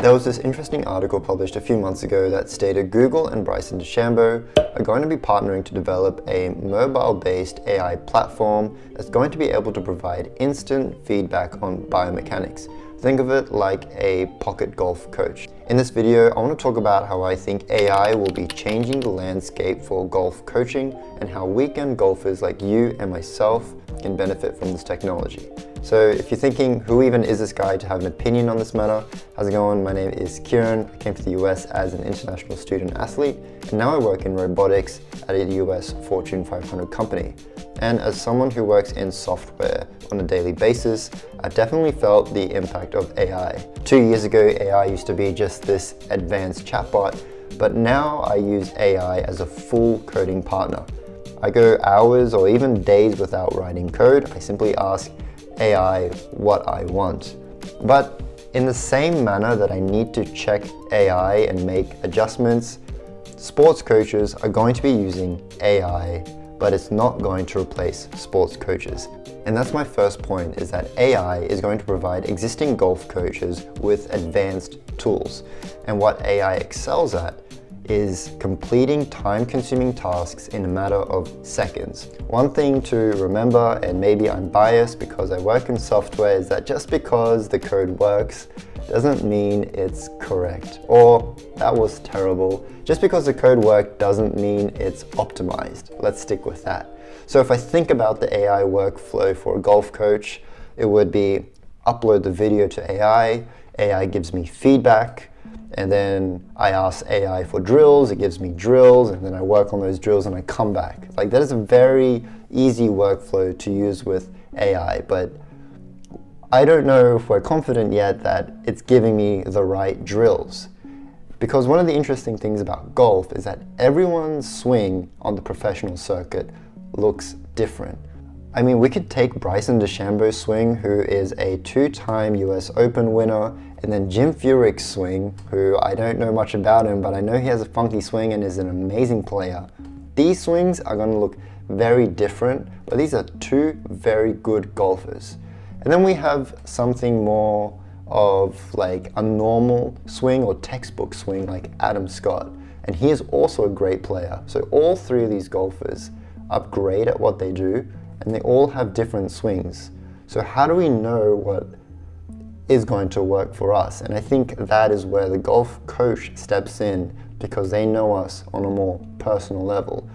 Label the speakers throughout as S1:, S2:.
S1: There was this interesting article published a few months ago that stated Google and Bryson DeChambeau are going to be partnering to develop a mobile-based AI platform that's going to be able to provide instant feedback on biomechanics. Think of it like a pocket golf coach. In this video, I want to talk about how I think AI will be changing the landscape for golf coaching and how weekend golfers like you and myself can benefit from this technology. So if you're thinking, who even is this guy to have an opinion on this matter? How's it going? My name is Kieran. I came to the US as an international student athlete, and now I work in robotics at a US Fortune 500 company. And as someone who works in software on a daily basis, I've definitely felt the impact of AI. 2 years ago, AI used to be just this advanced chatbot, but now I use AI as a full coding partner. I go hours or even days without writing code. I simply ask AI what I want. But in the same manner that I need to check AI and make adjustments, sports coaches are going to be using AI, but it's not going to replace sports coaches. And that's my first point, is that AI is going to provide existing golf coaches with advanced tools. And what AI excels at is completing time-consuming tasks in a matter of seconds. One thing to remember, and maybe I'm biased because I work in software, is that just because the code works doesn't mean it's correct. Or, that was terrible. Just because the code worked doesn't mean it's optimized. Let's stick with that. So if I think about the AI workflow for a golf coach, it would be upload the video to AI, AI gives me feedback, and then I ask AI for drills, it gives me drills, and then I work on those drills and I come back. Like, that is a very easy workflow to use with AI, but I don't know if we're confident yet that it's giving me the right drills. Because one of the interesting things about golf is that everyone's swing on the professional circuit looks different. I mean, we could take Bryson DeChambeau's swing, who is a 2-time US Open winner, and then Jim Furyk's swing, who I don't know much about him, but I know he has a funky swing and is an amazing player. These swings are going to look very different, but these are two very good golfers. And then we have something more of like a normal swing or textbook swing like Adam Scott, and he is also a great player. So all three of these golfers are great at what they do, and they all have different swings. So how do we know what is going to work for us? And I think that is where the golf coach steps in, because they know us on a more personal level.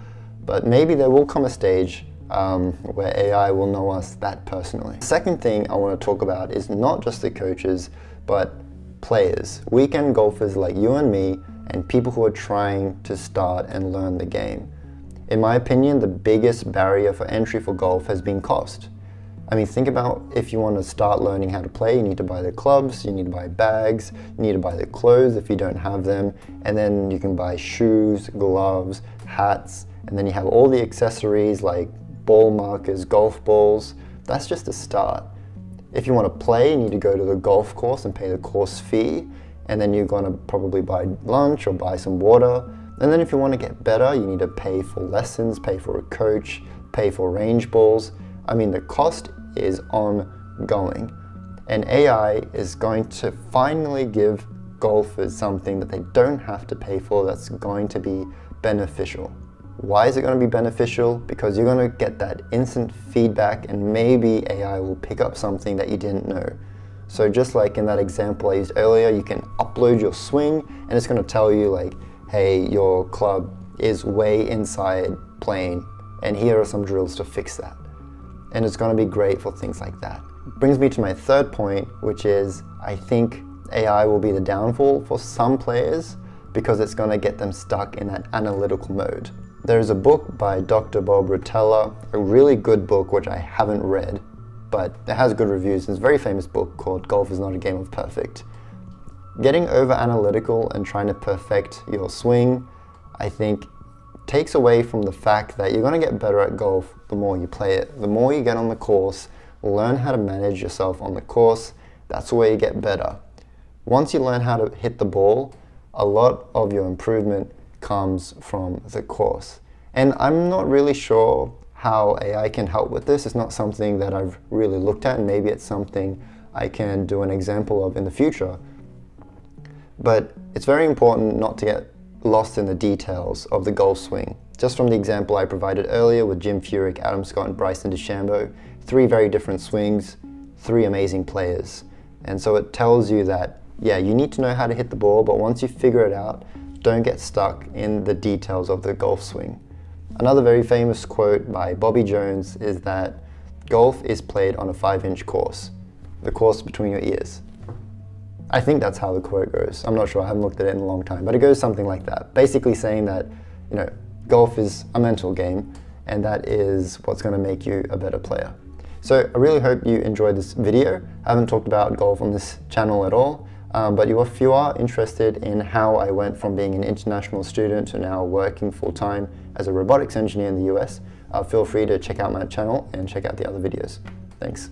S1: But maybe there will come a stage where AI will know us that personally. The second thing I want to talk about is not just the coaches, but players, weekend golfers like you and me, and people who are trying to start and learn the game. In my opinion, the biggest barrier for entry for golf has been cost. I mean, think about if you want to start learning how to play, you need to buy the clubs, you need to buy bags, you need to buy the clothes if you don't have them, and then you can buy shoes, gloves, hats, and then you have all the accessories like ball markers, golf balls. That's just a start. If you want to play, you need to go to the golf course and pay the course fee, and then you're going to probably buy lunch or buy some water. And then if you want to get better, you need to pay for lessons, pay for a coach, pay for range balls. I mean, the cost is ongoing. And AI is going to finally give golfers something that they don't have to pay for, that's going to be beneficial. Why is it going to be beneficial? Because you're going to get that instant feedback, and maybe AI will pick up something that you didn't know. So just like in that example I used earlier, you can upload your swing and it's going to tell you like, hey, your club is way inside plane, and here are some drills to fix that. And it's going to be great for things like that. Brings me to my third point, which is I think AI will be the downfall for some players because it's going to get them stuck in that analytical mode. There's a book by Dr. Bob Rotella, a really good book which I haven't read, but it has good reviews. It's a very famous book called Golf is Not a Game of Perfect. Getting over analytical and trying to perfect your swing, I think, takes away from the fact that you're going to get better at golf the more you play it. The more you get on the course, learn how to manage yourself on the course, that's the way you get better. Once you learn how to hit the ball, a lot of your improvement comes from the course. And I'm not really sure how AI can help with this. It's not something that I've really looked at, and maybe it's something I can do an example of in the future. But it's very important not to get lost in the details of the golf swing. Just from the example I provided earlier with Jim Furyk, Adam Scott, and Bryson DeChambeau, 3 very different swings, 3 amazing players. And so it tells you that, yeah, you need to know how to hit the ball, but once you figure it out, don't get stuck in the details of the golf swing. Another very famous quote by Bobby Jones is that golf is played on a 5-inch course, the course between your ears. I think that's how the quote goes. I'm not sure, I haven't looked at it in a long time, but it goes something like that. Basically saying that, golf is a mental game, and that is what's going to make you a better player. So I really hope you enjoyed this video. I haven't talked about golf on this channel at all, but if you are interested in how I went from being an international student to now working full-time as a robotics engineer in the US, feel free to check out my channel and check out the other videos. Thanks.